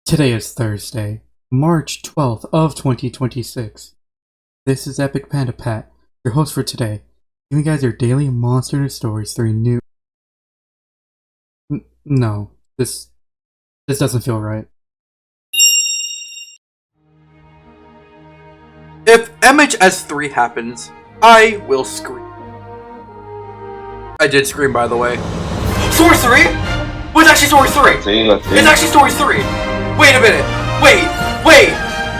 Today is Thursday, March 12th of 2026. This is Epic Panda Pat, your host for today, giving you guys your daily Monster Hunter Stories 3 new... No, this doesn't feel right. If MHS3 happens, I will scream. I did scream, by the way. Story 3? Well, it's actually Story 3! Let's see. It's actually Story 3! Wait a minute! Wait!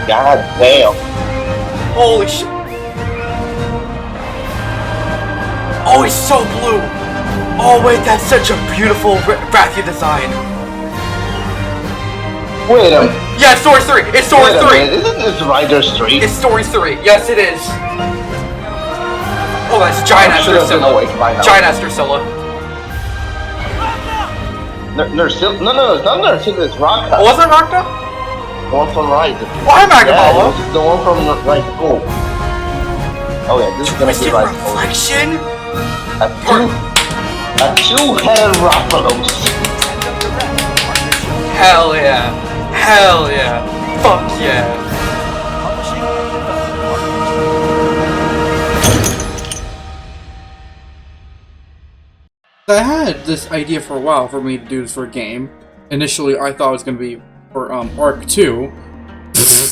God damn. Holy shit! Oh, it's so blue! Oh wait, that's such a beautiful Wrathia design! Wait a minute. Yeah, it's Story 3! It's Story 3! Isn't this Rider Street? It's Story 3! Yes, it is! Oh, that's Giant I should have been Astersilla! awake by now. Giant Astersilla! Nurse-Still? No, it's not Nurse-Still, it's Raka. Oh, was it Rakta? The one from Rise. Why Yeah, Magabalo? it's the one from Rise. Oh. Oh yeah, this is gonna be Twisted Rise. Reflection? A two-headed Raphalos. Hell yeah! Hell yeah! Fuck yeah! I had this idea for a while for me to do this for a game. Initially, I thought it was going to be for Arc 2.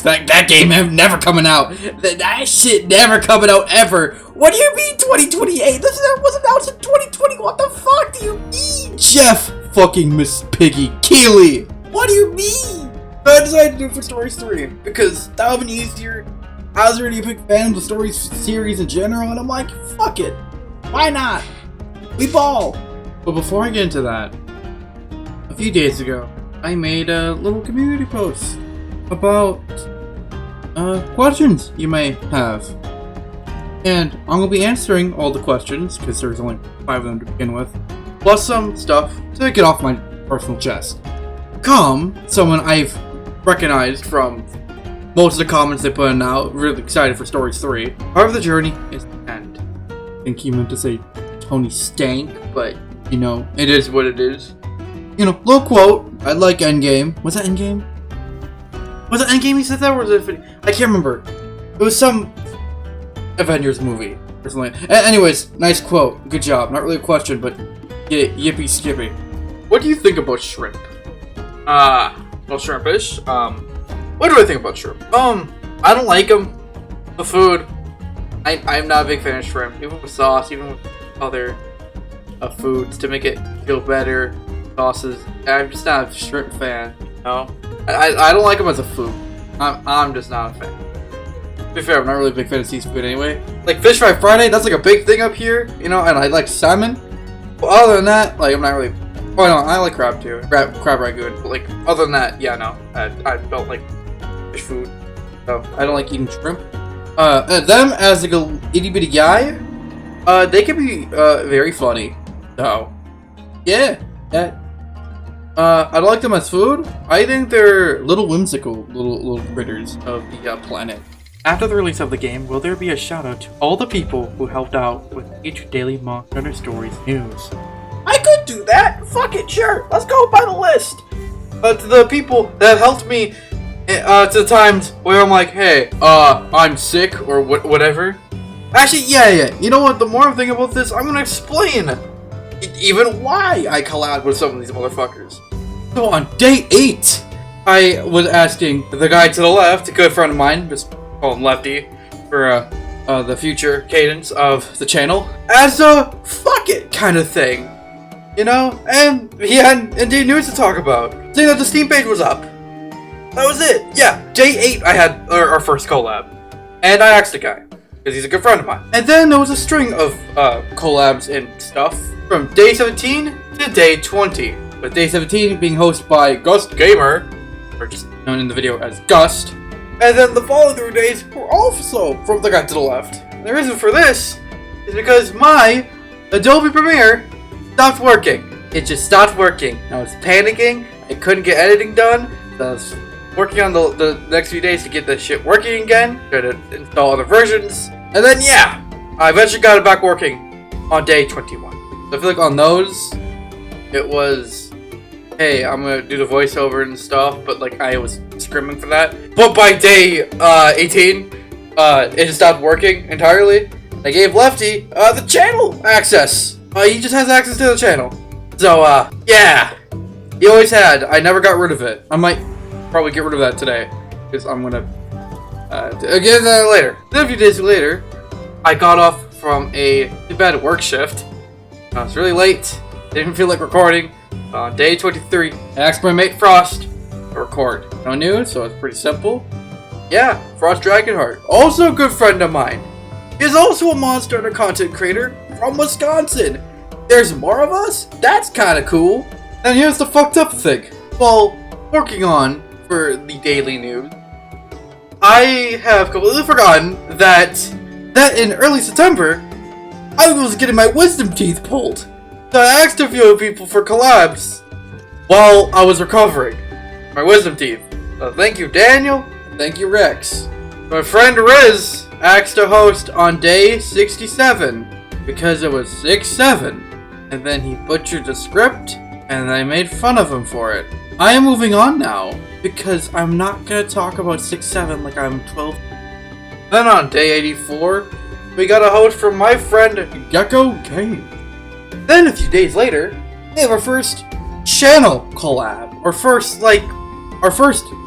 that game never coming out. That shit never coming out ever. What do you mean 2028? This was announced in 2020. What the fuck do you mean, Jeff fucking Miss Piggy Keeley? What do you mean? I decided to do it for Stories 3 because that would have been easier. I was already a big fan of the Stories series in general, and I'm like, fuck it. Why not? We ball! But before I get into that, a few days ago, I made a little community post about questions you may have. And I'm going to be answering all the questions, because there's only 5 of them to begin with, plus some stuff to get off my personal chest. Someone I've recognized from most of the comments they put in now, really excited for Stories 3. However, the journey is the end. I think he meant to say Tony Stank, but, you know, it is what it is. You know, little quote, I like Endgame. Was that Endgame? Was it Endgame he said that, or was it... I can't remember. It was some Avengers movie, or something. Anyways, nice quote. Good job. Not really a question, but yippee skippy. What do you think about shrimp? Well, shrimpish. What do I think about shrimp? I don't like them. The food. I'm not a big fan of shrimp. Even with sauce, even with other foods to make it feel better, sauces. I'm just not a shrimp fan. No, I don't like them as a food. I'm just not a fan. To be fair, I'm not really a big fan of seafood anyway. Like Fish Fry Friday, that's like a big thing up here, you know. And I like salmon. But other than that, like I'm not really. Oh no, I like crab too. Crab ragoon. But like other than that, yeah, no, I don't like fish food. So I don't like eating shrimp. Them as like a itty bitty guy. They can be very funny. So, yeah, I don't like them as food. I think they're little whimsical little critters of the planet. After the release of the game, will there be a shout out to all the people who helped out with each daily Monster Hunter Stories news? I could do that. Fuck it, sure. Let's go by the list. To the people that helped me to the times where I'm like, hey, I'm sick or whatever. Actually, yeah. You know what? The more I'm thinking about this, I'm gonna explain even why I collabed with some of these motherfuckers. So on day 8, I was asking the guy to the left, a good friend of mine, just call him Lefty, for the future cadence of the channel, as a fuck it kind of thing, you know? And he had indeed news to talk about, saying that the Steam page was up. That was it. Yeah, day 8 I had our first collab, and I asked the guy, because he's a good friend of mine. And then there was a string of collabs and stuff from day 17 to day 20. With day 17 being hosted by Gust Gamer, or just known in the video as Gust. And then the following 3 days were also from the guy to the left. And the reason for this is because my Adobe Premiere stopped working. It just stopped working. I was panicking. I couldn't get editing done. So I was working on the next few days to get this shit working again. Try to install other versions. And then, yeah, I eventually got it back working on day 21. So I feel like on those, it was hey, I'm gonna do the voiceover and stuff, but like I was scrimming for that. But by day 18, it just stopped working entirely. I gave Lefty the channel access. He just has access to the channel. So yeah, he always had. I never got rid of it. I might probably get rid of that today because I'm gonna get that later. Then a few days later, I got off from a too bad work shift. I was really late. Didn't feel like recording. On day 23, I asked my mate Frost to record. No news, so it's pretty simple. Yeah, Frost Dragonheart, also a good friend of mine. He's also a Monster Hunter content creator from Wisconsin. There's more of us? That's kinda cool. And here's the fucked up thing. While working on for the daily news, I have completely forgotten that in early September, I was getting my wisdom teeth pulled. So I asked a few people for collabs while I was recovering my wisdom teeth. So thank you, Daniel. Thank you, Rex. My friend Riz asked to host on day 67 because it was 6-7, and then he butchered the script, and I made fun of him for it. I am moving on now because I'm not gonna talk about 6-7 like I'm 12. Then on day 84, we got a host from my friend Gecko Game. Then a few days later, we have our first channel collab. I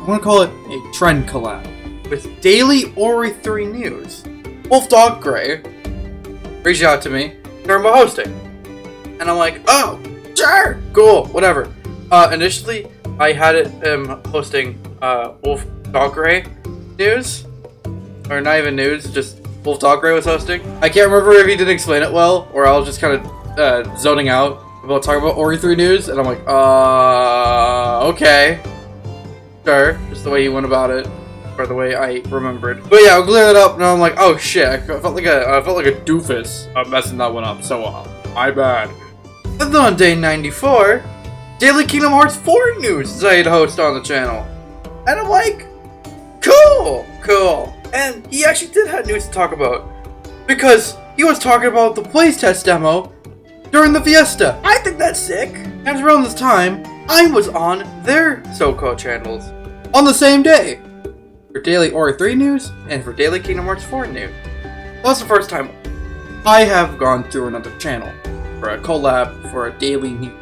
want to call it a trend collab. With Daily Ori 3 News. Wolf Dog Gray reached out to me, talking about hosting. And I'm like, oh, sure, cool, whatever. Initially, I had him hosting Wolf Dog Gray News. Or not even news, just Wolf Dog Gray was hosting. I can't remember if he didn't explain it well, or I was just kind of zoning out about talking about Ori 3 News, and I'm like, okay. Sure, just the way he went about it, or the way I remembered. But yeah, I'll clear that up, and I'm like, oh shit, I felt like a doofus messing that one up, so my bad. And then on day 94, Daily Kingdom Hearts 4 News decided to host on the channel. And I'm like, cool. And he actually did have news to talk about, because he was talking about the playtest demo during the Fiesta. I think that's sick. And around this time, I was on their so-called channels on the same day for Daily Ori 3 News and for Daily Kingdom Hearts 4 News. That's the first time I have gone through another channel for a collab for a daily news.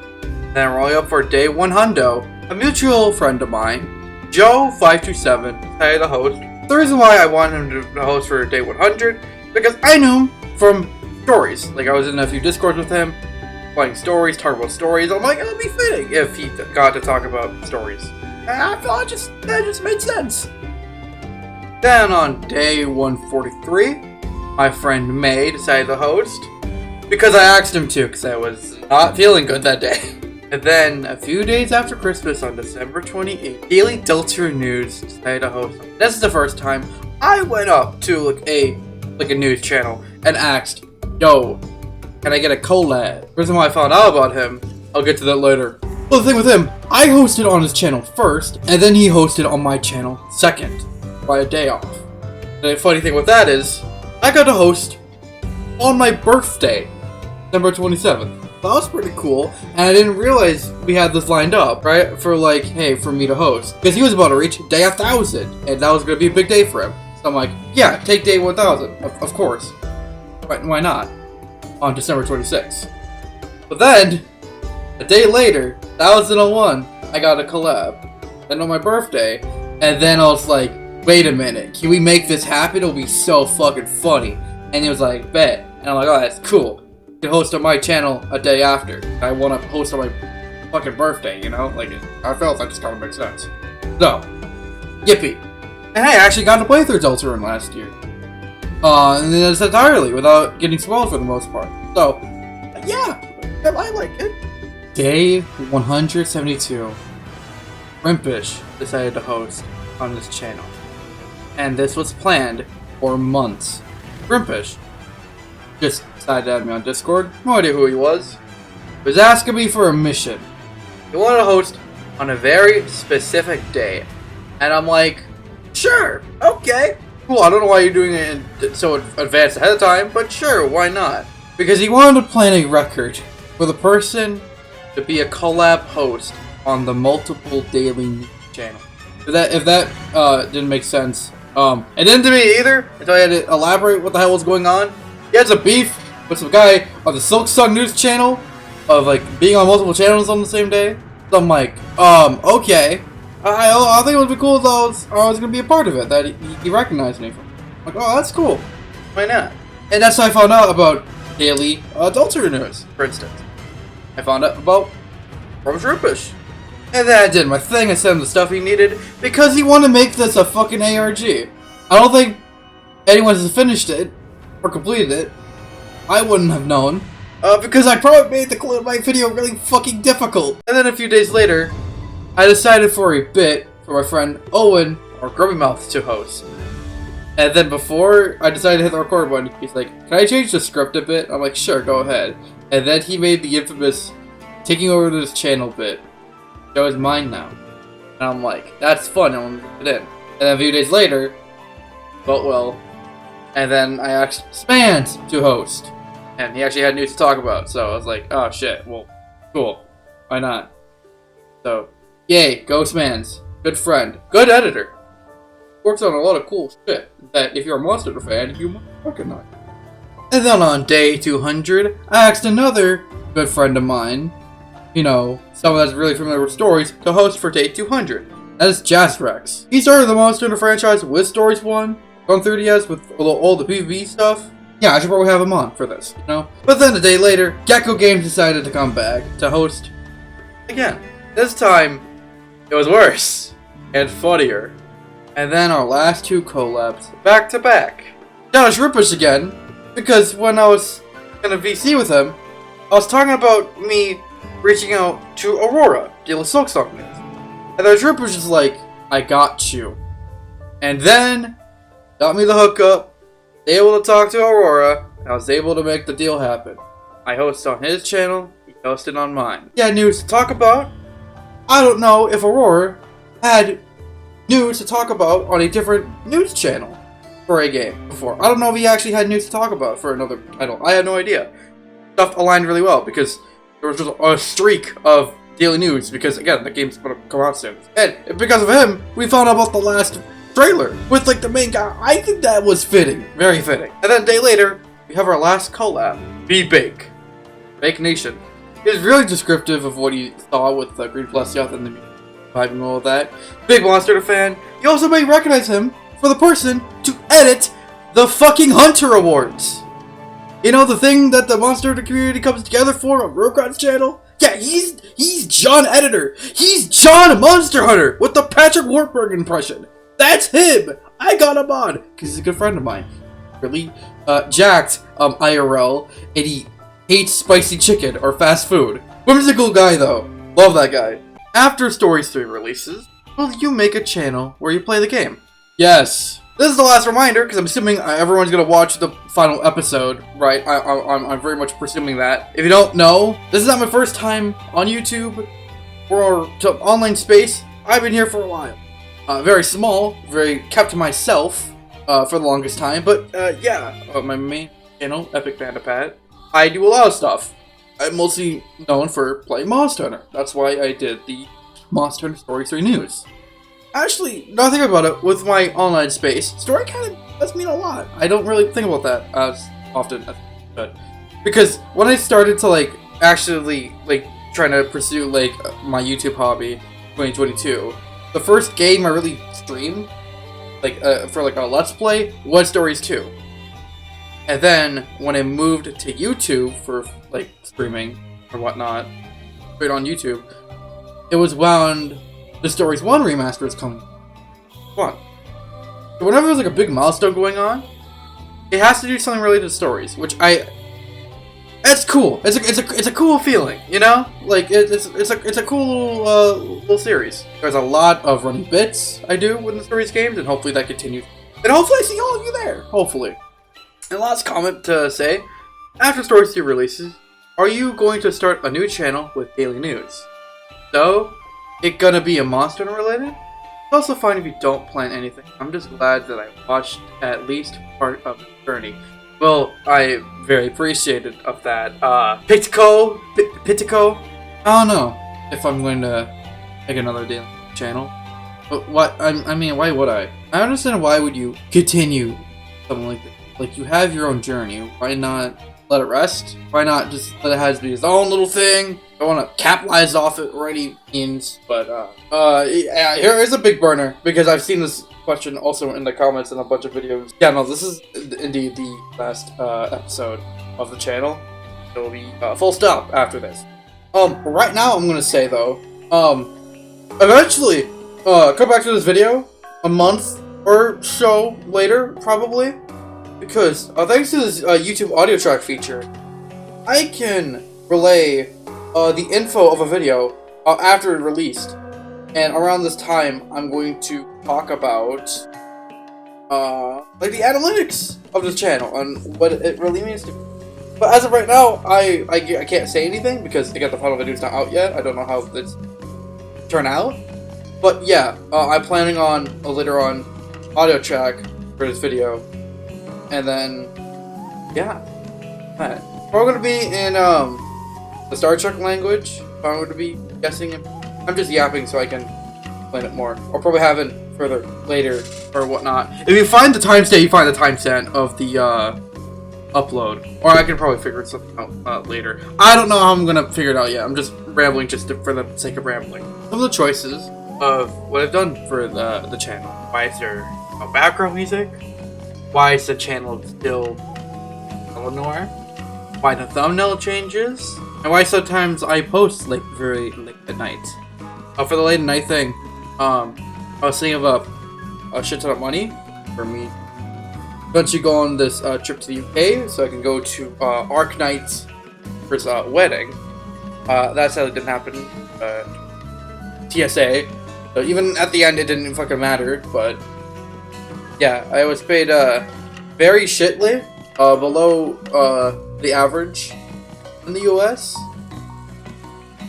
Then we're all up for day 100. A mutual friend of mine, Joe527, decided to host. The reason why I wanted him to host for day 100 because I knew him from stories. Like, I was in a few Discords with him, playing stories, talking about stories. I'm like, it would be fitting if he got to talk about stories. And I thought that just made sense. Then on day 143, my friend May decided to host because I asked him to, because I was not feeling good that day. And then a few days after Christmas on December 28th, Daily Delta News decided to host. This is the first time I went up to a news channel and asked, yo, can I get a collab? The reason why I found out about him, I'll get to that later. Well, the thing with him, I hosted on his channel first, and then he hosted on my channel second, by a day off. And the funny thing with that is, I got to host on my birthday, December 27th. That was pretty cool, and I didn't realize we had this lined up, right? For for me to host. Because he was about to reach day 1,000, and that was going to be a big day for him. So I'm like, yeah, take day 1,000, of course. Why not? On December 26th. But then, a day later, 1001, I got a collab. Then on my birthday, and then I was like, wait a minute, can we make this happen? It'll be so fucking funny. And he was like, bet. And I'm like, oh, that's cool. To host on my channel a day after. I want to host on my fucking birthday, you know? Like, I felt that just kind of makes sense. So, yippee. And I actually got to play through Deltarune last year. And it's entirely without getting spoiled for the most part. So, yeah, I like it. Day 172. Rimpish decided to host on this channel. And this was planned for months. Rimpish just decided to add me on Discord. No idea who he was. He was asking me for a mission. He wanted to host on a very specific day. And I'm like, sure, okay. Cool, I don't know why you're doing it so advanced ahead of time, but sure, why not? Because he wanted to plan a record for the person to be a collab host on the multiple daily news channel. If that didn't make sense, it didn't to me either until I had to elaborate what the hell was going on. He had some beef with some guy on the Silk Song News channel of like being on multiple channels on the same day. So I'm like, okay. I think it would be cool if I was gonna be a part of it, that he recognized me. I'm like, oh, that's cool. Why not? And that's how I found out about daily adultery news, for instance. I found out about from Shrimpish. And then I did my thing, I sent him the stuff he needed, because he wanted to make this a fucking ARG. I don't think anyone has finished it, or completed it. I wouldn't have known, because I probably made my video really fucking difficult. And then a few days later, I decided for a bit for my friend Owen, or Grubby Mouth, to host. And then before I decided to hit the record button, he's like, can I change the script a bit? I'm like, sure, go ahead. And then he made the infamous taking over this channel bit. Show is mine now. And I'm like, that's fun, I'm gonna put it in. And then a few days later, felt well. And then I asked Spans to host. And he actually had news to talk about, so I was like, oh shit, well, cool. Why not? So, yay, go Spans. Good friend. Good editor. Works on a lot of cool shit that if you're a Monster Hunter fan, you might recognize. And then on day 200, I asked another good friend of mine, you know, someone that's really familiar with stories, to host for day 200. That is Jasrex. He started the Monster Hunter franchise with Stories 1, on 3DS with all the PvP stuff. Yeah, I should probably have him on for this, you know? But then a day later, Gecko Games decided to come back to host again. This time, it was worse and funnier. And then our last two collabs, back to back. Josh Rippish again, because when I was in a VC with him, I was talking about me reaching out to Aurora, Daily Silk Song News. And then Rippish is like, I got you. And then, got me the hookup, able to talk to Aurora, and I was able to make the deal happen. I hosted on his channel, he hosted on mine. He had news to talk about. I don't know if Aurora had news to talk about on a different news channel for a game before. I don't know if he actually had news to talk about for another title. I had no idea. Stuff aligned really well because there was just a streak of daily news because, again, the game's going to come out soon. And because of him, we found out about the last trailer with, like, the main guy. I think that was fitting. Very fitting. And then a day later, we have our last collab. Be Bake. Bake Nation. It's really descriptive of what he saw with Green Plus Youth and the vibe and all of that. Big Monster Hunter fan. You also may recognize him for the person to edit the fucking Hunter Awards. You know, the thing that the Monster Hunter community comes together for on Rokron's channel? Yeah, he's John Editor. He's John Monster Hunter with the Patrick Warburton impression. That's him. I got him on because he's a good friend of mine. Really jacked IRL, and he hates spicy chicken or fast food. Whimsical guy though. Love that guy. After Stories 3 releases, will you make a channel where you play the game? Yes. This is the last reminder, because I'm assuming everyone's going to watch the final episode, right? I'm very much presuming that. If you don't know, this is not my first time on YouTube or to online space. I've been here for a while. Very small, very kept to myself for the longest time, but yeah, my main channel, Epic Panda Pat, I do a lot of stuff. I'm mostly known for playing Monster Hunter. That's why I did the Monster Hunter Story 3 news. Actually, now I think about it, with my online space, story kind of does mean a lot. I don't really think about that as often as I should. Because when I started to, like, actually, like, trying to pursue, like, my YouTube hobby, 2022, the first game I really streamed, like, for, like, a Let's Play, was Stories 2. And then, when I moved to YouTube for, like, streaming or whatnot, straight on YouTube, it was when the Stories 1 remaster is coming. Fun. So whenever there's, like, a big milestone going on, it has to do something related to stories, which it's cool. It's a cool feeling, you know? Like, it's a cool little series. There's a lot of running bits I do with the Stories games, and hopefully that continues. And hopefully I see all of you there. Hopefully. And last comment to say, after Stories 3 releases, are you going to start a new channel with daily news? So, it gonna be a Monster Hunter related? It's also fine if you don't plan anything. I'm just glad that I watched at least part of the journey. Well, I very appreciated of that. Pitico? I don't know if I'm going to like another daily channel. But what I mean, why would I? I understand why would you continue something like this? Like, you have your own journey. Why not let it rest? Why not just let it have be its own little thing? I want to capitalize off it or any means, but yeah, here is a big burner because I've seen this question also in the comments in a bunch of videos. Yeah, no, this is indeed the last episode of the channel. It will be full stop after this. Right now I'm gonna say though, eventually, come back to this video a month or so later, probably, because thanks to this YouTube audio track feature, I can relay the info of a video after it released. And around this time, I'm going to talk about like the analytics of this channel and what it really means to me. But as of right now, I can't say anything because again, the final video is not out yet. I don't know how this turn out. But yeah, I'm planning on a later on audio track for this video, and then yeah, we're gonna be in the Star Trek language. I'm going to be guessing. I'm just yapping so I can explain it more. I'll probably have it further later or whatnot. If you find the timestamp, you find the timestamp of the upload, or I can probably figure something out later. I don't know how I'm gonna figure it out yet. I'm just rambling just for the sake of rambling. Some of the choices of what I've done for the channel. Why is there no background music? Why is the channel still Eleanor? Why the thumbnail changes? And why sometimes I post like very late at night. For the late at night thing, I was thinking of a shit ton of money for me. Eventually go on this trip to the UK so I can go to Arknight's first wedding. That sadly didn't happen. TSA. So even at the end it didn't fucking matter, but yeah, I was paid very shitly, below the average in the US.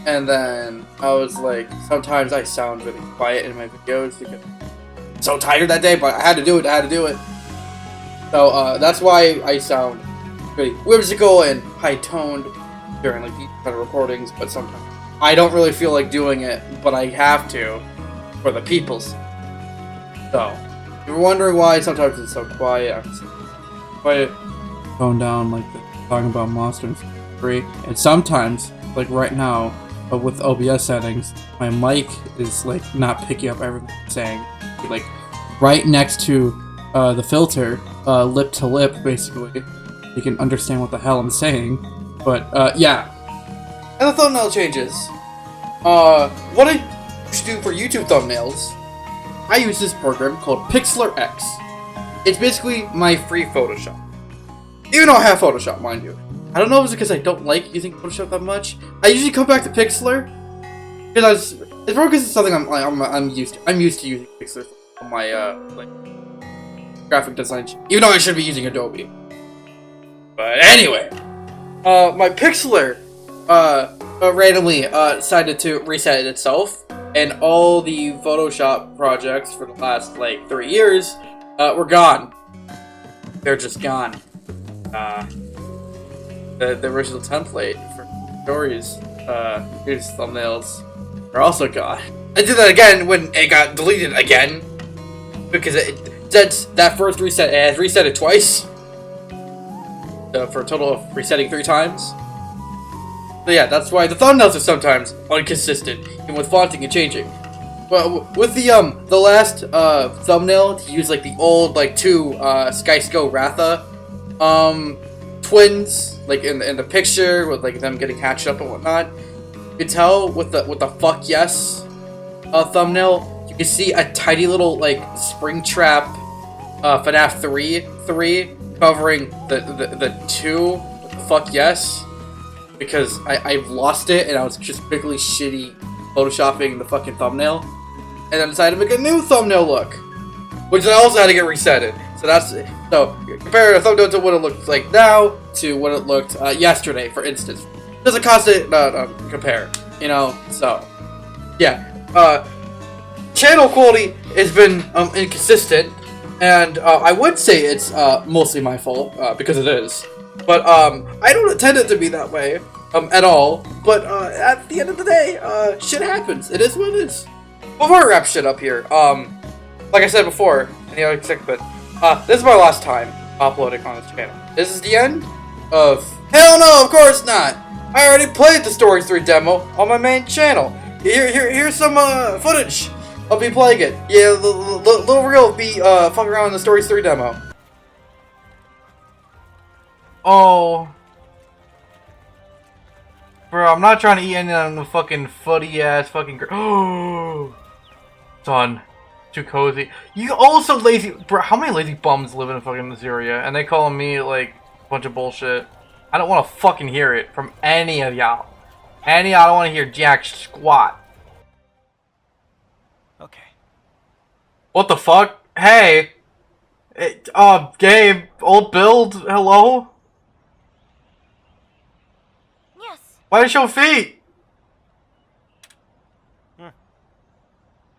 And then I was like, sometimes I sound really quiet in my videos because I'm so tired that day, but I had to do it. So that's why I sound really whimsical and high-toned during like these kind of recordings, but sometimes I don't really feel like doing it, but I have to for the people's. So, if you're wondering why sometimes it's so quiet, I'm so quiet, tone down like talking about Monster 3, and sometimes, like right now, with OBS settings, my mic is like not picking up everything I'm saying, like right next to the filter, lip to lip, basically. You can understand what the hell I'm saying. But, yeah. And the thumbnail changes. What I used to do for YouTube thumbnails, I use this program called Pixlr X. It's basically my free Photoshop. Even though I have Photoshop, mind you. I don't know if it's because I don't like using Photoshop that much. I usually come back to Pixlr because it's probably because it's something I'm used to. I'm used to using Pixlr on my like graphic design, even though I should be using Adobe. But anyway, my Pixlr randomly decided to reset itself, and all the Photoshop projects for the last like 3 years were gone. They're just gone. The original template for stories, here's thumbnails, are also gone. I did that again when it got deleted again, because that first reset, it has reset it twice, for a total of resetting 3 times. So yeah, that's why the thumbnails are sometimes inconsistent, even with fonting and changing. But with the last thumbnail, to use like the old like 2 Skysko Ratha twins, like in the picture with like them getting hatched up and whatnot. You can tell with the fuck yes thumbnail, you can see a tiny little like Springtrap FNAF 3 covering the 2 with the fuck yes, because I've lost it and I was just quickly shitty photoshopping the fucking thumbnail, and then decided to make a new thumbnail look, which I also had to get resetted. So compare a thumbnail to what it looks like now to what it looked yesterday, for instance. There's a constant compare, you know. So yeah, channel quality has been inconsistent, and I would say it's mostly my fault because it is. But I don't intend it to be that way. at all. But at the end of the day, shit happens. It is what it is. Before I wrap shit up here, like I said before in the other segment, this is my last time uploading on this channel. This is the end of... Hell no, of course not! I already played the Stories 3 demo on my main channel. Here's some footage of me playing it. Yeah, little real of me fucking around in the Stories 3 demo. Oh. Bro, I'm not trying to eat any of the fucking footy ass fucking oh. Son. Too cozy. You also lazy. Bro, how many lazy bums live in fucking this area? And they calling me like a bunch of bullshit. I don't want to fucking hear it from any of y'all. Any of y'all don't want to hear jack squat. Okay. What the fuck? Hey. Gabe, old build, hello? Yes. Why did you show feet?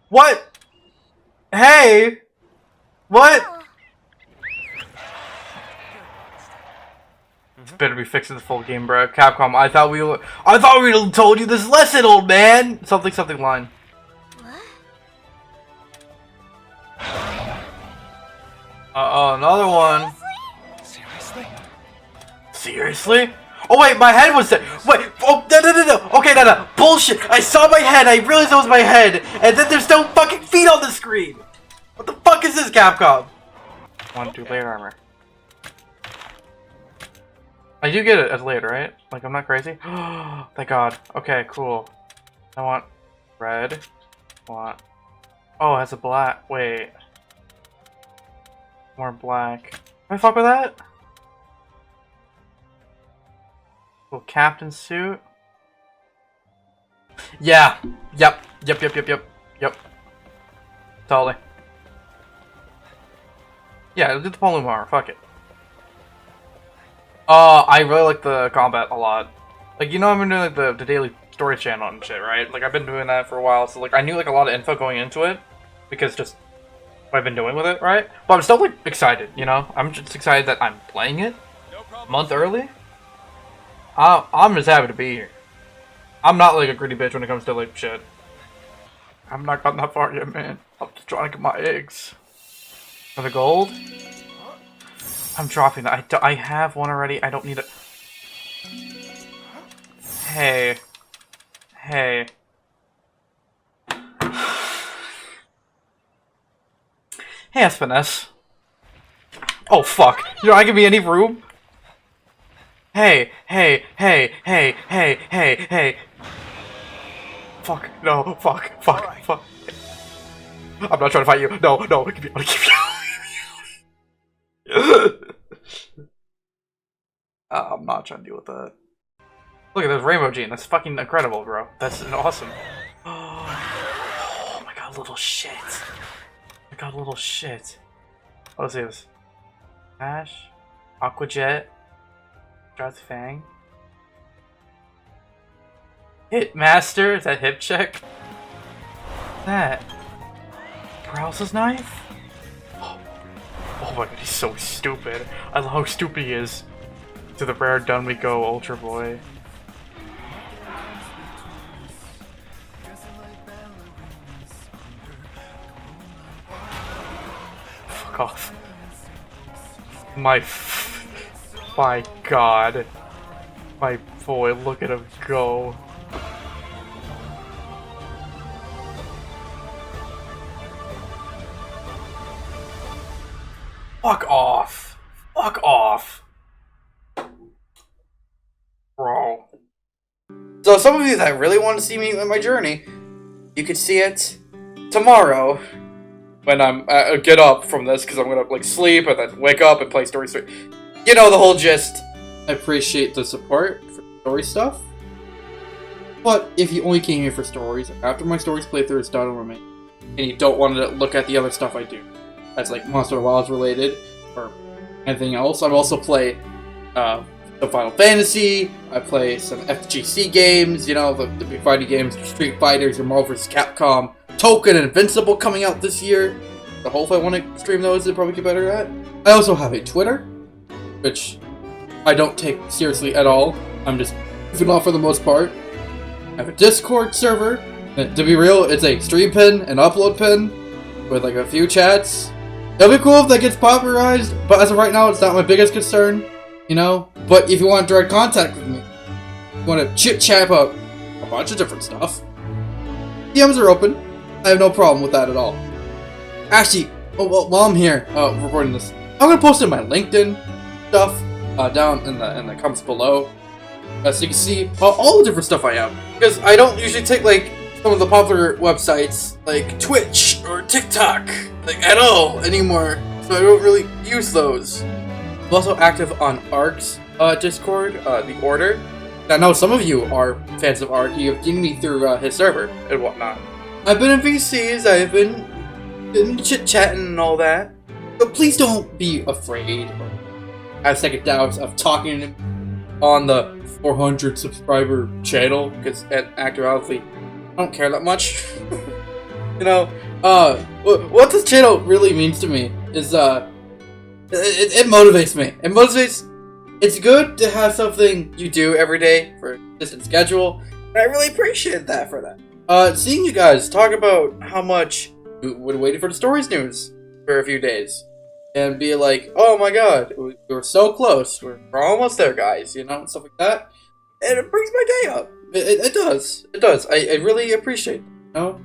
What? Hey. What? Better be fixing the full game, bro. Capcom, I thought we told you this lesson, old man. Something line. Another one. Seriously? Seriously? Oh wait, my head was there. Wait, oh no. Okay, no. Bullshit. I saw my head. I realized it was my head, and then there's no fucking feet on the screen. What the fuck is this, Capcom? 1-2 layer armor. I do get it as layered, right? Like, I'm not crazy? Thank God. Okay, cool. I want red. Oh, it has a black. Wait. More black. Can I fuck with that? Little captain suit. Yeah. Yep. Totally. Yeah, let's get the Paloma armor. Fuck it. I really like the combat a lot. Like, you know, I've been doing like the daily story channel and shit, right? Like, I've been doing that for a while, so like I knew like a lot of info going into it because just what I've been doing with it, right? But I'm still like excited, you know? I'm just excited that I'm playing it a month early. I'm just happy to be here. I'm not like a greedy bitch when it comes to like shit. I'm not gotten that far yet, man. I'm just trying to get my eggs. For the gold? I'm dropping that. I have one already. I don't need it. Hey. Hey, that's finesse. Oh, fuck. You're not giving me any room? Hey. Fuck. No. Fuck. I'm not trying to fight you. No. Give me I'm not trying to deal with that. Look at this Rainbow Gene. That's fucking incredible, bro. That's awesome. Oh my god, little shit. What is this? Ash, Aquajet, Darth Fang, Hitmaster. Is that hip check? That Paralysis Knife. Oh my god, he's so stupid. I love how stupid he is. To the rare done we go, Ultra Boy. Fuck off. My god. My boy, look at him go. Fuck off. Bro. So some of you that really want to see me in my journey, you could see it tomorrow when I'm get up from this, because I'm gonna like sleep and then wake up and play Story 3. You know the whole gist. I appreciate the support for story stuff, but if you only came here for stories, after my stories playthrough is done with me, and you don't want to look at the other stuff I do, that's like Monster Wilds related or anything else, I also play the Final Fantasy, I play some FGC games, you know, the big fighting games, Street Fighters, your Marvel vs. Capcom, Token and Invincible coming out this year. So hopefully I want to stream those and probably get better at. I also have a Twitter, which I don't take seriously at all. I'm just if not for the most part. I have a Discord server. To be real, it's a stream pin and upload pin with like a few chats. It'll be cool if that gets popularized, but as of right now, it's not my biggest concern, you know? But if you want direct contact with me, you want to chit-chat about a bunch of different stuff, DMs are open. I have no problem with that at all. Actually, while I'm here recording this, I'm gonna post in my LinkedIn stuff down in the comments below, so you can see all the different stuff I have. Because I don't usually take like some of the popular websites like Twitch or TikTok like at all anymore, so I don't really use those. I'm also active on ARK's Discord, The Order. I know some of you are fans of ARK. You've seen me through his server and whatnot. I've been in VCs, I've been chit-chatting and all that. So please don't be afraid or have second doubts of talking to him on the 400 subscriber channel, because at actuality, I don't care that much. You know, what this channel really means to me is, it motivates me. It motivates. It's good to have something you do every day for a consistent schedule, and I really appreciate that for that. Seeing you guys talk about how much you would wait for the stories news for a few days, and be like, oh my god, we're so close, we're almost there, guys, you know, and stuff like that, and it brings my day up. It does. I really appreciate it, you know?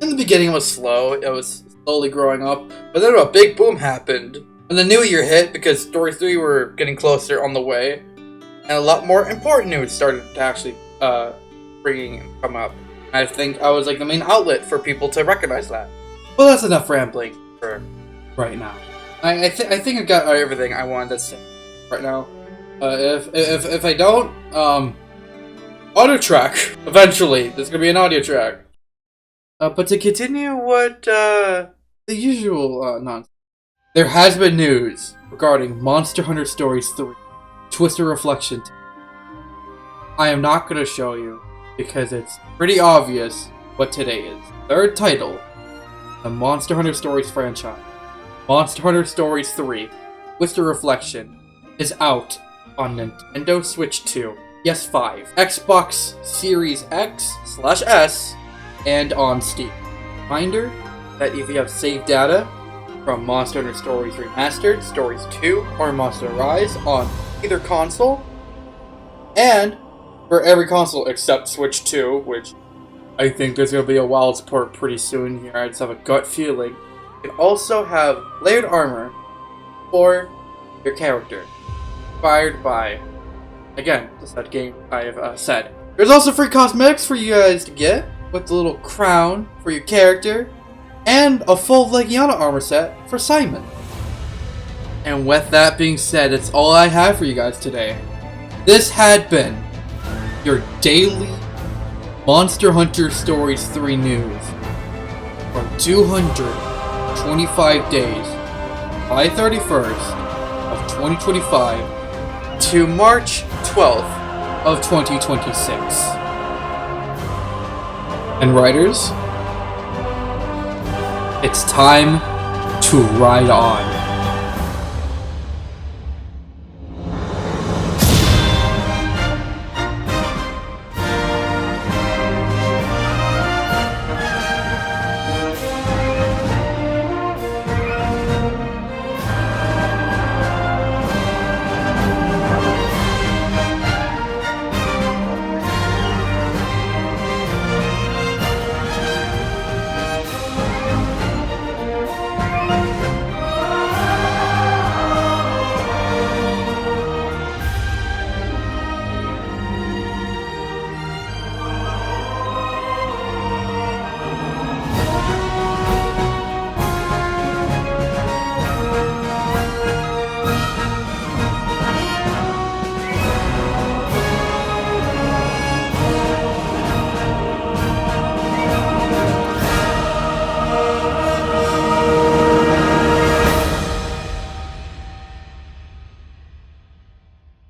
In the beginning it was slow, it was slowly growing up, but then a big boom happened. When the new year hit, because Story 3 were getting closer on the way, and a lot more important news started to actually come up. I think I was like the main outlet for people to recognize that. Well, that's enough rambling for right now. I think I've got everything I wanted to say right now. If I don't, audio track. Eventually, there's gonna be an audio track. But to continue what the usual nonsense. There has been news regarding Monster Hunter Stories 3, Twisted Reflection. I am not going to show you, because it's pretty obvious what today is. Third title, the Monster Hunter Stories franchise, Monster Hunter Stories 3, Twisted Reflection, is out on Nintendo Switch 2, PS5, Xbox Series X/S, and on Steam. Reminder that if you have saved data from Monster Hunter Stories Remastered, Stories 2, or Monster Rise on either console, and for every console except Switch 2, which I think there's going to be a wild port pretty soon here, I just have a gut feeling. You can also have layered armor for your character, inspired by, again, just that game I have said. There's also free cosmetics for you guys to get, with the little crown for your character, and a full Legiana armor set for Simon. And with that being said, that's all I have for you guys today. This had been your daily Monster Hunter Stories 3 news from 225 days, July 31st of 2025 to March 12th of 2026. And writers, it's time to ride on.